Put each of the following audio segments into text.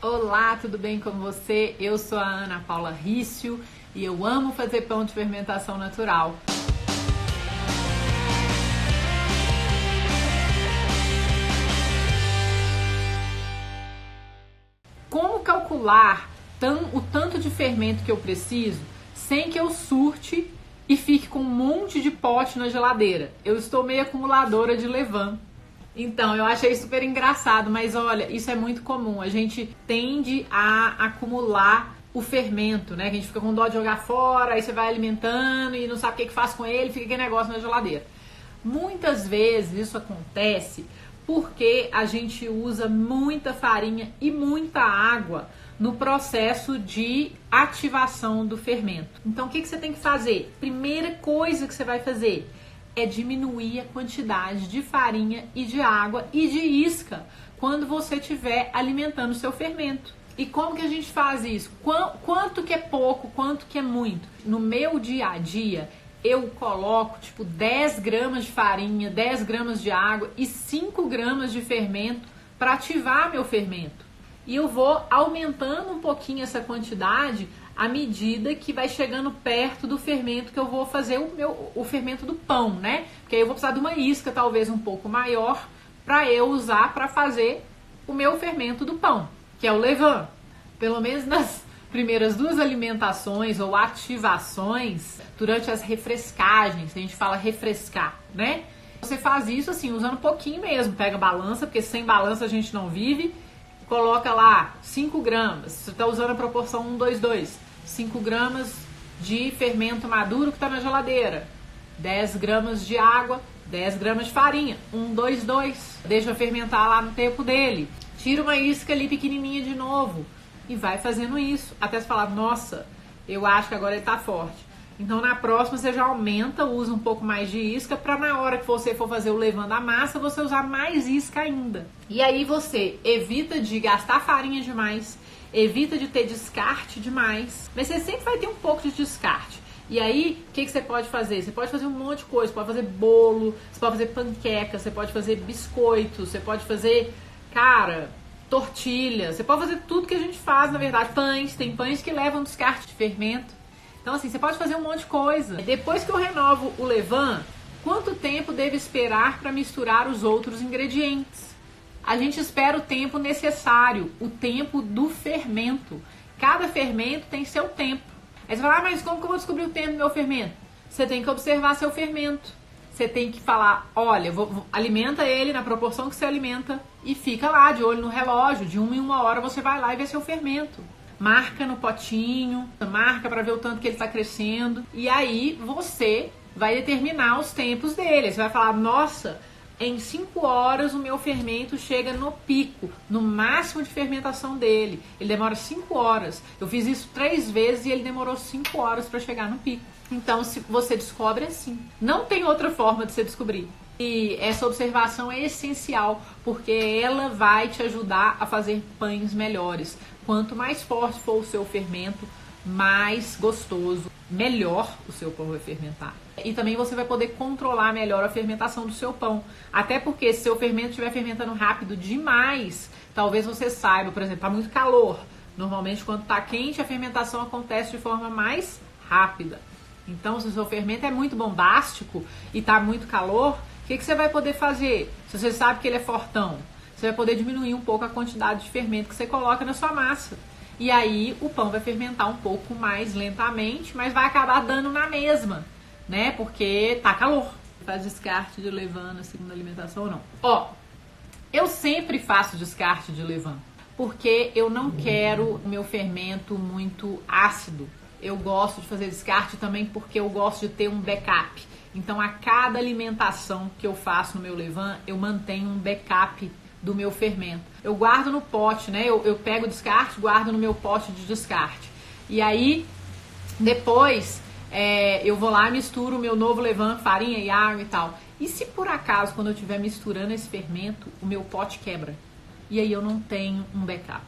Olá, tudo bem com você? Eu sou a Ana Paula Rício e eu amo fazer pão de fermentação natural. Como calcular o tanto de fermento que eu preciso sem que eu surte e fique com um monte de pote na geladeira? Eu estou meio acumuladora de levain. Então, eu achei super engraçado, mas olha, isso é muito comum. A gente tende a acumular o fermento, né? Que a gente fica com dó de jogar fora, aí você vai alimentando e não sabe o que faz com ele, fica aquele negócio na geladeira. Muitas vezes isso acontece porque a gente usa muita farinha e muita água no processo de ativação do fermento. Então, o que você tem que fazer? Primeira coisa que você vai fazer é diminuir a quantidade de farinha e de água e de isca quando você estiver alimentando o seu fermento. E como que a gente faz isso? Quanto que é pouco, quanto que é muito? No meu dia a dia, eu coloco tipo 10 gramas de farinha, 10 gramas de água e 5 gramas de fermento para ativar meu fermento. E eu vou aumentando um pouquinho essa quantidade à medida que vai chegando perto do fermento que eu vou fazer o fermento do pão, né? Porque aí eu vou precisar de uma isca talvez um pouco maior para eu usar para fazer o meu fermento do pão, que é o levain. Pelo menos nas primeiras 2 alimentações ou ativações, durante as refrescagens, a gente fala refrescar, né? Você faz isso assim, usando um pouquinho mesmo, pega balança, porque sem balança a gente não vive. Coloca lá 5 gramas, você está usando a proporção 1, 2, 2, 5 gramas de fermento maduro que está na geladeira, 10 gramas de água, 10 gramas de farinha, 1, 2, 2, deixa fermentar lá no tempo dele, tira uma isca ali pequenininha de novo e vai fazendo isso, até você falar, nossa, eu acho que agora ele está forte. Então na próxima você já aumenta, usa um pouco mais de isca para na hora que você for fazer o levain da massa, você usar mais isca ainda. E aí você evita de gastar farinha demais, evita de ter descarte demais, mas você sempre vai ter um pouco de descarte. E aí, o que você pode fazer? Você pode fazer um monte de coisa, você pode fazer bolo, você pode fazer panqueca, você pode fazer biscoito, você pode fazer, tortilha, você pode fazer tudo que a gente faz, na verdade, pães, tem pães que levam descarte de fermento. Então assim, você pode fazer um monte de coisa. Depois que eu renovo o levain, quanto tempo devo esperar para misturar os outros ingredientes? A gente espera o tempo necessário, o tempo do fermento. Cada fermento tem seu tempo. Aí você fala, mas como que eu vou descobrir o tempo do meu fermento? Você tem que observar seu fermento. Você tem que falar, olha, alimenta ele na proporção que você alimenta e fica lá de olho no relógio. De 1 em 1 hora você vai lá e vê seu fermento. Marca no potinho, marca para ver o tanto que ele está crescendo. E aí você vai determinar os tempos dele. Você vai falar, nossa, em 5 horas o meu fermento chega no pico, no máximo de fermentação dele. Ele demora 5 horas. Eu fiz isso 3 vezes e ele demorou 5 horas para chegar no pico. Então se você descobre assim. Não tem outra forma de você descobrir. E essa observação é essencial, porque ela vai te ajudar a fazer pães melhores. Quanto mais forte for o seu fermento, mais gostoso, melhor o seu pão vai fermentar. E também você vai poder controlar melhor a fermentação do seu pão. Até porque se seu fermento estiver fermentando rápido demais, talvez você saiba, por exemplo, está muito calor. Normalmente quando está quente, a fermentação acontece de forma mais rápida. Então, se o seu fermento é muito bombástico e está muito calor, o que você vai poder fazer? Se você sabe que ele é fortão, você vai poder diminuir um pouco a quantidade de fermento que você coloca na sua massa. E aí o pão vai fermentar um pouco mais lentamente, mas vai acabar dando na mesma, né? Porque tá calor. Faz descarte de levain na segunda alimentação ou não? Eu sempre faço descarte de levain, porque eu não quero o meu fermento muito ácido. Eu gosto de fazer descarte também porque eu gosto de ter um backup. Então, a cada alimentação que eu faço no meu levain, eu mantenho um backup do meu fermento. Eu guardo no pote, né? Eu pego o descarte, guardo no meu pote de descarte. E aí, depois, eu vou lá e misturo o meu novo levain, farinha e água e tal. E se por acaso, quando eu estiver misturando esse fermento, o meu pote quebra? E aí eu não tenho um backup.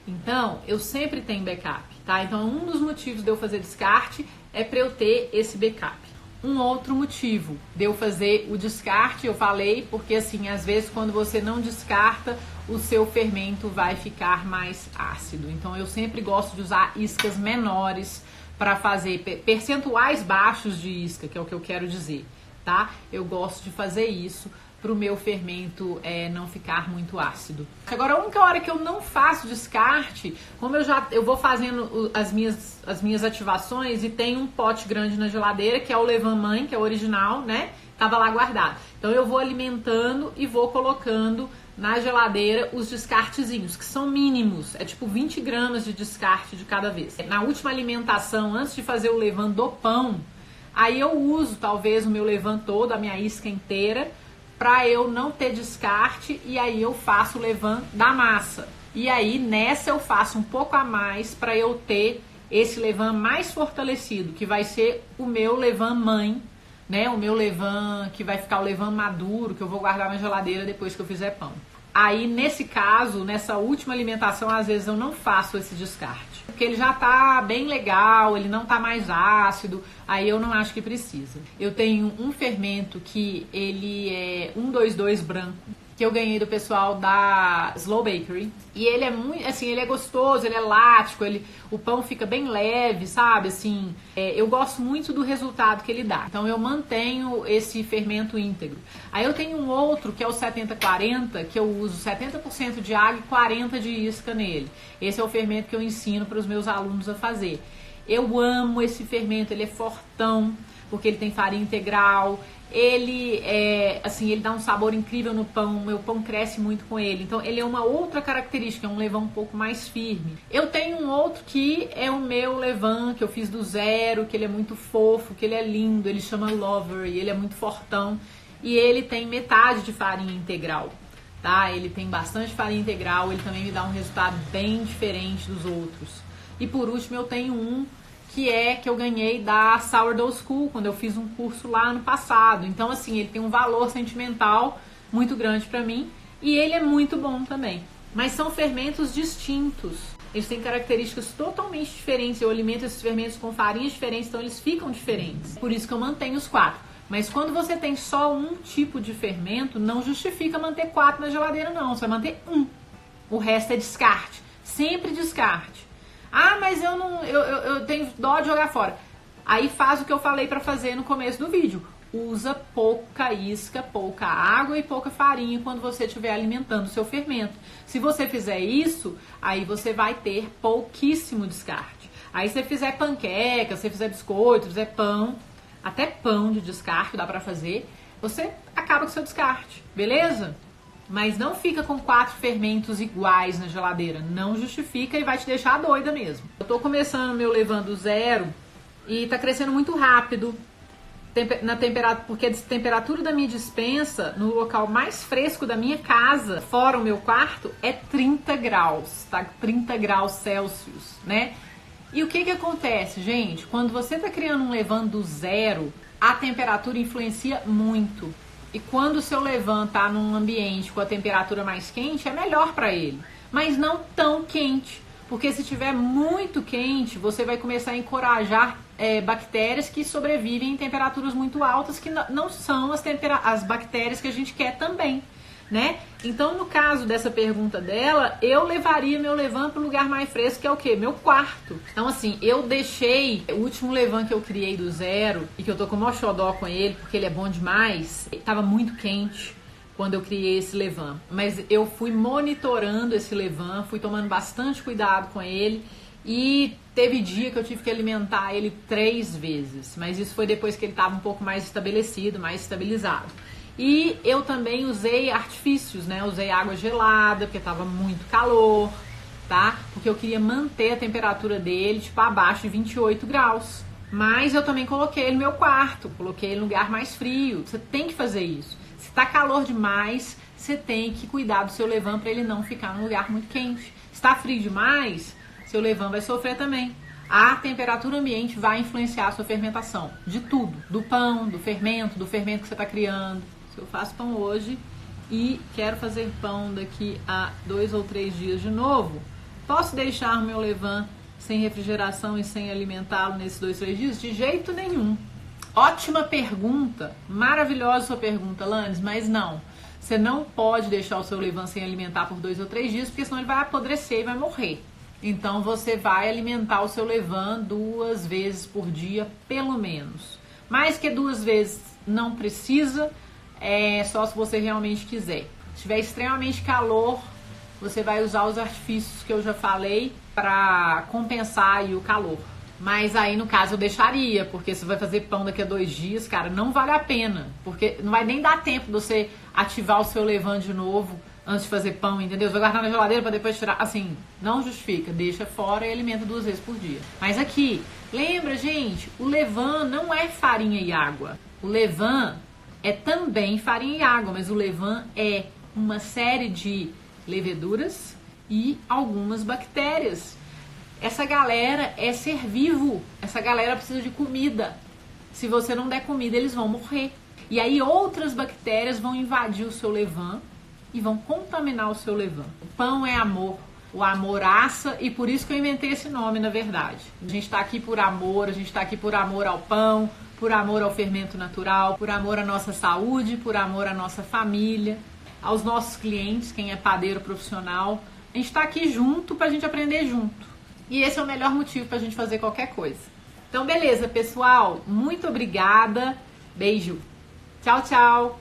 Então, eu sempre tenho backup, tá? Então, um dos motivos de eu fazer descarte é para eu ter esse backup. Um outro motivo de eu fazer o descarte, eu falei, porque assim, às vezes quando você não descarta o seu fermento vai ficar mais ácido. Então eu sempre gosto de usar iscas menores para fazer percentuais baixos de isca, que é o que eu quero dizer, tá? Eu gosto de fazer isso para o meu fermento não ficar muito ácido. Agora, a única hora que eu não faço descarte, como eu vou fazendo as minhas ativações e tem um pote grande na geladeira, que é o levain mãe, que é o original, né? Tava lá guardado. Então eu vou alimentando e vou colocando na geladeira os descartezinhos, que são mínimos, é tipo 20 gramas de descarte de cada vez. Na última alimentação, antes de fazer o levain do pão, aí eu uso talvez o meu levain todo, a minha isca inteira, para eu não ter descarte, e aí eu faço o levain da massa. E aí nessa eu faço um pouco a mais para eu ter esse levain mais fortalecido, que vai ser o meu levain mãe, né? O meu levain, que vai ficar o levain maduro, que eu vou guardar na geladeira depois que eu fizer pão. Aí, nesse caso, nessa última alimentação, às vezes eu não faço esse descarte. Porque ele já tá bem legal, ele não tá mais ácido, aí eu não acho que precisa. Eu tenho um fermento que ele é 122 branco, que eu ganhei do pessoal da Slow Bakery. E ele é muito, assim, ele é gostoso, ele é lático, o pão fica bem leve, sabe? Assim, eu gosto muito do resultado que ele dá. Então eu mantenho esse fermento íntegro. Aí eu tenho um outro que é o 70-40, que eu uso 70% de água e 40% de isca nele. Esse é o fermento que eu ensino para os meus alunos a fazer. Eu amo esse fermento, ele é fortão, porque ele tem farinha integral. Ele ele dá um sabor incrível no pão, meu pão cresce muito com ele. Então ele é uma outra característica, é um levain um pouco mais firme. Eu tenho um outro que é o meu levain, que eu fiz do zero, que ele é muito fofo, que ele é lindo, ele chama Lover e ele é muito fortão. E ele tem metade de farinha integral, tá? Ele tem bastante farinha integral, ele também me dá um resultado bem diferente dos outros. E por último eu tenho um que eu ganhei da Sourdough School, quando eu fiz um curso lá ano passado. Então, assim, ele tem um valor sentimental muito grande pra mim e ele é muito bom também. Mas são fermentos distintos. Eles têm características totalmente diferentes. Eu alimento esses fermentos com farinhas diferentes, então eles ficam diferentes. Por isso que eu mantenho os 4. Mas quando você tem só um tipo de fermento, não justifica manter 4 na geladeira, não. Você vai manter 1. O resto é descarte. Sempre descarte. Ah, mas eu tenho dó de jogar fora. Aí faz o que eu falei pra fazer no começo do vídeo. Usa pouca isca, pouca água e pouca farinha quando você estiver alimentando o seu fermento. Se você fizer isso, aí você vai ter pouquíssimo descarte. Aí se você fizer panqueca, se você fizer biscoito, fizer pão, até pão de descarte dá pra fazer, você acaba com o seu descarte, beleza? Mas não fica com 4 fermentos iguais na geladeira. Não justifica e vai te deixar doida mesmo. Eu tô começando meu levain do zero e tá crescendo muito rápido. Porque a temperatura da minha despensa, no local mais fresco da minha casa, fora o meu quarto, é 30 graus, tá? 30 graus Celsius, né? E o que acontece, gente? Quando você tá criando um levain do zero, a temperatura influencia muito. E quando o seu levain tá num ambiente com a temperatura mais quente, é melhor para ele. Mas não tão quente. Porque se tiver muito quente, você vai começar a encorajar bactérias que sobrevivem em temperaturas muito altas, que não são as bactérias que a gente quer também, né? Então, no caso dessa pergunta dela, eu levaria meu levain para o lugar mais fresco, que é o quê? Meu quarto. Então, assim, eu deixei o último levain que eu criei do zero, e que eu tô com o maior xodó com ele, porque ele é bom demais, tava muito quente quando eu criei esse levain. Mas eu fui monitorando esse levain, fui tomando bastante cuidado com ele, e teve dia que eu tive que alimentar ele 3 vezes. Mas isso foi depois que ele tava um pouco mais estabelecido, mais estabilizado. E eu também usei artifícios, né? Usei água gelada, porque tava muito calor, tá? Porque eu queria manter a temperatura dele, tipo, abaixo de 28 graus. Mas eu também coloquei ele no meu quarto, coloquei ele no lugar mais frio. Você tem que fazer isso. Se tá calor demais, você tem que cuidar do seu levain para ele não ficar num lugar muito quente. Se tá frio demais, seu levain vai sofrer também. A temperatura ambiente vai influenciar a sua fermentação. De tudo. Do pão, do fermento que você tá criando. Eu faço pão hoje e quero fazer pão daqui a 2 ou 3 dias de novo. Posso deixar o meu levain sem refrigeração e sem alimentá-lo nesses 2, 3 dias? De jeito nenhum. Ótima pergunta, maravilhosa sua pergunta, Lanes, mas não. Você não pode deixar o seu levain sem alimentar por 2 ou 3 dias, porque senão ele vai apodrecer e vai morrer. Então você vai alimentar o seu levain 2 vezes por dia, pelo menos. Mais que 2 vezes não precisa, é só se você realmente quiser. Se tiver extremamente calor, você vai usar os artifícios que eu já falei para compensar aí o calor. Mas aí, no caso, eu deixaria, porque você vai fazer pão daqui a 2 dias, cara, não vale a pena. Porque não vai nem dar tempo de você ativar o seu levain de novo antes de fazer pão, entendeu? Você vai guardar na geladeira para depois tirar. Assim, não justifica. Deixa fora e alimenta 2 vezes por dia. Mas aqui, lembra, gente, o levain não é farinha e água. O levain é também farinha e água, mas o levain é uma série de leveduras e algumas bactérias. Essa galera é ser vivo, essa galera precisa de comida. Se você não der comida, eles vão morrer. E aí outras bactérias vão invadir o seu levain e vão contaminar o seu levain. O pão é amor, o amor assa, e por isso que eu inventei esse nome, na verdade. A gente está aqui por amor, a gente está aqui por amor ao pão, por amor ao fermento natural, por amor à nossa saúde, por amor à nossa família, aos nossos clientes, quem é padeiro profissional. A gente está aqui junto para a gente aprender junto. E esse é o melhor motivo para a gente fazer qualquer coisa. Então, beleza, pessoal. Muito obrigada. Beijo. Tchau, tchau.